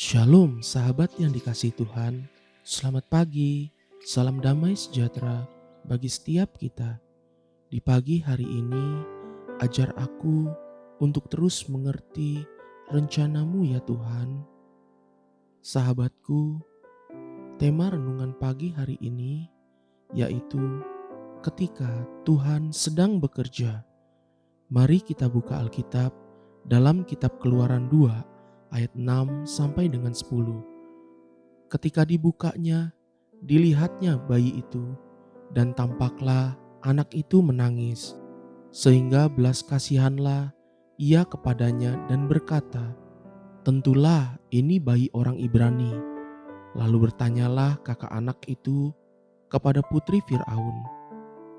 Shalom sahabat yang dikasihi Tuhan, selamat pagi, salam damai sejahtera bagi setiap kita. Di pagi hari ini, ajar aku untuk terus mengerti rencanamu ya Tuhan. Sahabatku, tema renungan pagi hari ini yaitu ketika Tuhan sedang bekerja. Mari kita buka Alkitab dalam kitab Keluaran 2 ayat 6 sampai dengan 10. Ketika dibukanya, dilihatnya bayi itu, dan tampaklah anak itu menangis. Sehingga belas kasihanlah ia kepadanya dan berkata, "Tentulah ini bayi orang Ibrani." Lalu bertanyalah kakak anak itu kepada putri Firaun,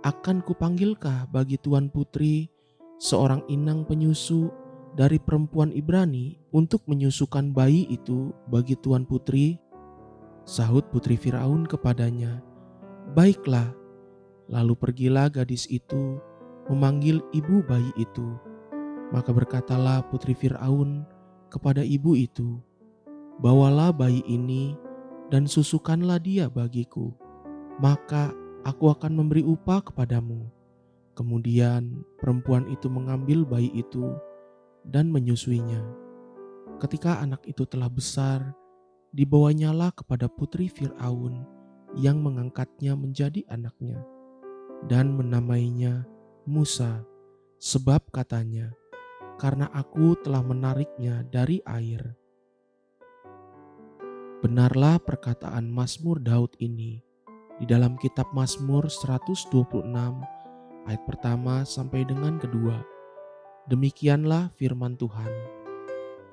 "Akan kupanggilkah bagi tuan putri seorang inang penyusu dari perempuan Ibrani untuk menyusukan bayi itu bagi tuan putri?" Sahut putri Firaun kepadanya, "Baiklah." Lalu pergilah gadis itu memanggil ibu bayi itu. Maka berkatalah putri Firaun kepada ibu itu, "Bawalah bayi ini dan susukanlah dia bagiku, maka aku akan memberi upah kepadamu." Kemudian perempuan itu mengambil bayi itu dan menyusuinya. Ketika anak itu telah besar, dibawanyalah kepada putri Firaun yang mengangkatnya menjadi anaknya dan menamainya Musa, sebab katanya, "Karena aku telah menariknya dari air." Benarlah perkataan Mazmur Daud ini di dalam kitab Mazmur 126 ayat pertama sampai dengan kedua. Demikianlah firman Tuhan.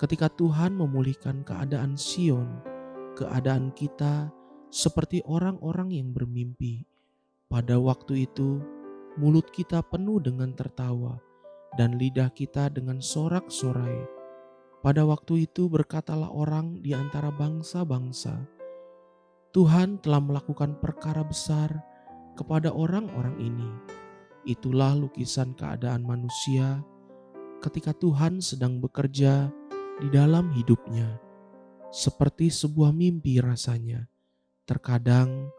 Ketika Tuhan memulihkan keadaan Sion, keadaan kita seperti orang-orang yang bermimpi. Pada waktu itu, mulut kita penuh dengan tertawa dan lidah kita dengan sorak-sorai. Pada waktu itu berkatalah orang di antara bangsa-bangsa, "Tuhan telah melakukan perkara besar kepada orang-orang ini." Itulah lukisan keadaan manusia ketika Tuhan sedang bekerja di dalam hidupnya. Seperti sebuah mimpi rasanya, terkadang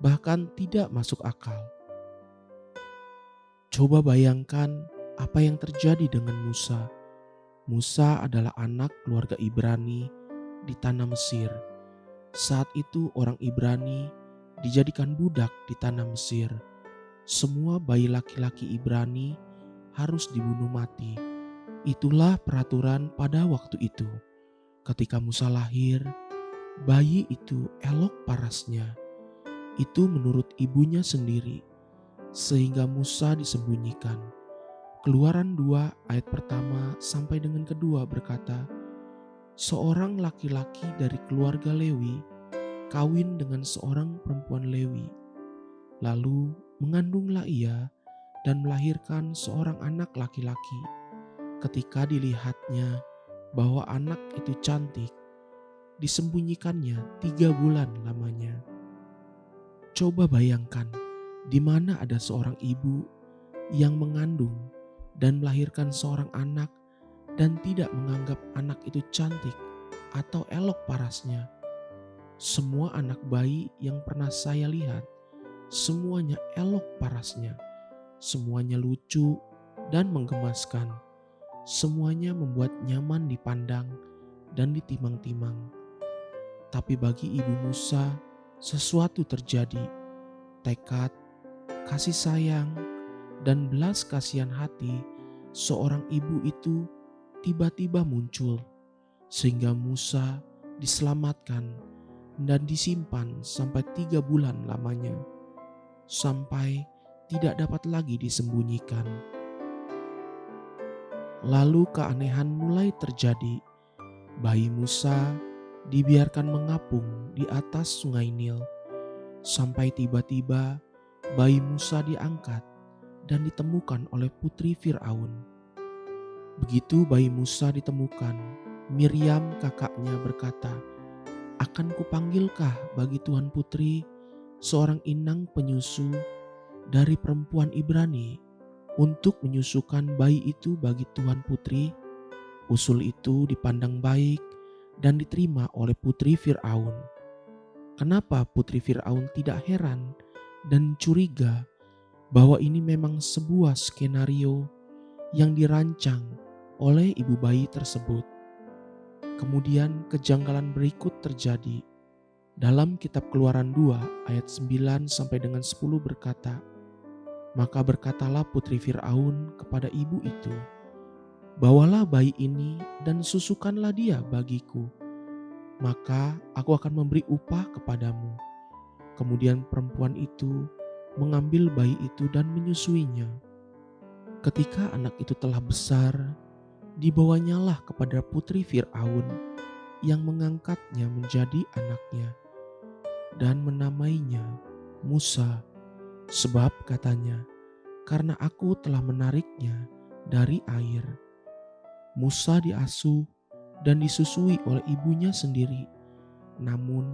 bahkan tidak masuk akal. Coba bayangkan apa yang terjadi dengan Musa. Musa adalah anak keluarga Ibrani di tanah Mesir. Saat itu orang Ibrani dijadikan budak di tanah Mesir. Semua bayi laki-laki Ibrani harus dibunuh mati. Itulah peraturan pada waktu itu. Ketika Musa lahir, bayi itu elok parasnya. Itu menurut ibunya sendiri, sehingga Musa disembunyikan. Keluaran 2 ayat pertama sampai dengan kedua berkata, seorang laki-laki dari keluarga Lewi kawin dengan seorang perempuan Lewi. Lalu mengandunglah ia dan melahirkan seorang anak laki-laki. Ketika dilihatnya bahwa anak itu cantik, disembunyikannya 3 bulan lamanya. Coba bayangkan, di mana ada seorang ibu yang mengandung dan melahirkan seorang anak dan tidak menganggap anak itu cantik atau elok parasnya. Semua anak bayi yang pernah saya lihat, semuanya elok parasnya, semuanya lucu dan menggemaskan, semuanya membuat nyaman dipandang dan ditimang-timang. Tapi bagi ibu Musa, sesuatu terjadi. Tekad, kasih sayang, dan belas kasihan hati seorang ibu itu tiba-tiba muncul, sehingga Musa diselamatkan dan disimpan sampai 3 bulan lamanya, sampai tidak dapat lagi disembunyikan. Lalu keanehan mulai terjadi. Bayi Musa dibiarkan mengapung di atas sungai Nil, sampai tiba-tiba bayi Musa diangkat dan ditemukan oleh putri Firaun. Begitu bayi Musa ditemukan, Miriam kakaknya berkata, "Akan kupanggilkah bagi tuan putri seorang inang penyusu dari perempuan Ibrani untuk menyusukan bayi itu bagi tuan putri?" Usul itu dipandang baik dan diterima oleh putri Firaun. Kenapa putri Firaun tidak heran dan curiga bahwa ini memang sebuah skenario yang dirancang oleh ibu bayi tersebut? Kemudian kejanggalan berikut terjadi. Dalam kitab Keluaran 2 ayat 9 sampai dengan 10 berkata, "Maka berkatalah putri Firaun kepada ibu itu, 'Bawalah bayi ini dan susukanlah dia bagiku, maka aku akan memberi upah kepadamu.' Kemudian perempuan itu mengambil bayi itu dan menyusuinya. Ketika anak itu telah besar, dibawanyalah kepada putri Firaun yang mengangkatnya menjadi anaknya dan menamainya Musa, sebab katanya, 'Karena aku telah menariknya dari air.' Musa diasuh dan disusui oleh ibunya sendiri, namun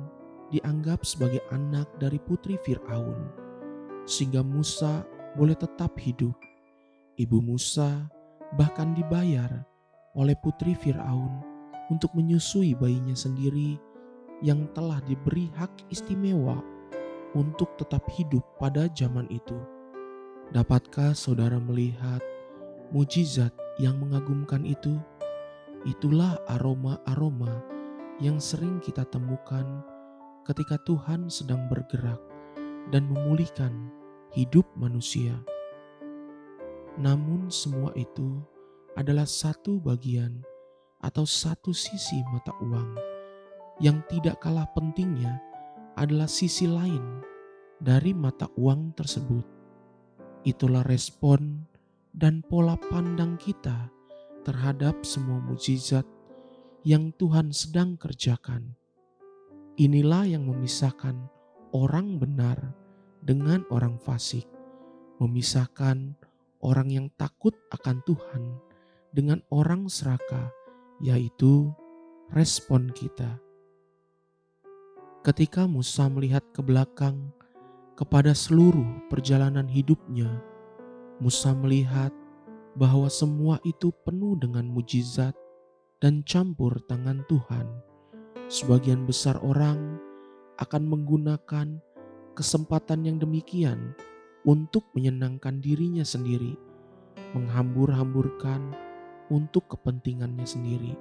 dianggap sebagai anak dari putri Firaun, sehingga Musa boleh tetap hidup. Ibu Musa bahkan dibayar oleh putri Firaun untuk menyusui bayinya sendiri yang telah diberi hak istimewa untuk tetap hidup pada zaman itu. Dapatkah saudara melihat mujizat yang mengagumkan itu? Itulah aroma-aroma yang sering kita temukan ketika Tuhan sedang bergerak dan memulihkan hidup manusia. Namun semua itu adalah satu bagian atau satu sisi mata uang. Yang tidak kalah pentingnya adalah sisi lain dari mata uang tersebut. Itulah respon dan pola pandang kita terhadap semua mujizat yang Tuhan sedang kerjakan. Inilah yang memisahkan orang benar dengan orang fasik, memisahkan orang yang takut akan Tuhan dengan orang serakah, yaitu respon kita. Ketika Musa melihat ke belakang kepada seluruh perjalanan hidupnya, Musa melihat bahwa semua itu penuh dengan mujizat dan campur tangan Tuhan. Sebagian besar orang akan menggunakan kesempatan yang demikian untuk menyenangkan dirinya sendiri, menghambur-hamburkan untuk kepentingannya sendiri.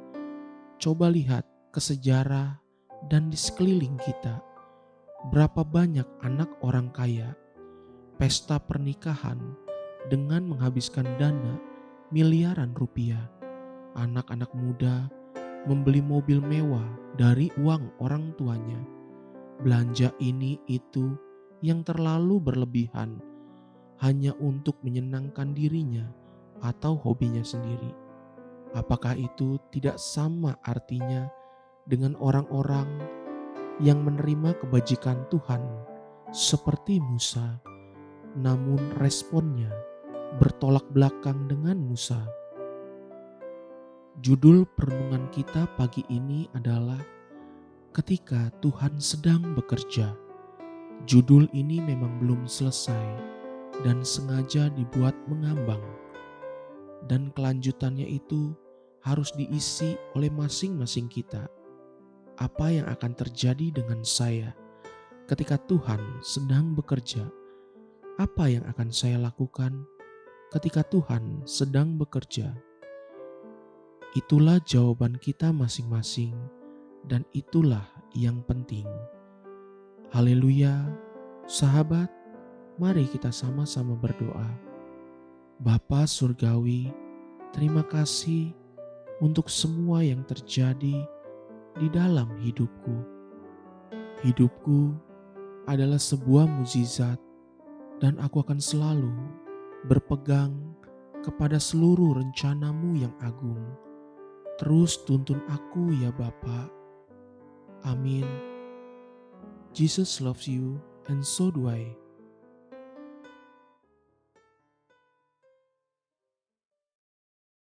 Coba lihat ke sejarah dan di sekeliling kita, berapa banyak anak orang kaya pesta pernikahan dengan menghabiskan dana miliaran rupiah. Anak-anak muda membeli mobil mewah dari uang orang tuanya. Belanja ini itu yang terlalu berlebihan hanya untuk menyenangkan dirinya atau hobinya sendiri. Apakah itu tidak sama artinya dengan orang-orang yang menerima kebajikan Tuhan seperti Musa, namun responnya bertolak belakang dengan Musa? Judul perenungan kita pagi ini adalah Ketika Tuhan Sedang Bekerja. Judul ini memang belum selesai dan sengaja dibuat mengambang, dan kelanjutannya itu harus diisi oleh masing-masing kita. Apa yang akan terjadi dengan saya ketika Tuhan sedang bekerja? Apa yang akan saya lakukan ketika Tuhan sedang bekerja? Itulah jawaban kita masing-masing, dan itulah yang penting. Haleluya, sahabat, mari kita sama-sama berdoa. Bapa Surgawi, terima kasih untuk semua yang terjadi di dalam hidupku. Hidupku adalah sebuah mukjizat dan aku akan selalu berpegang kepada seluruh rencana-Mu yang agung. Terus tuntun aku ya Bapa. Amin. Jesus loves you and so do I.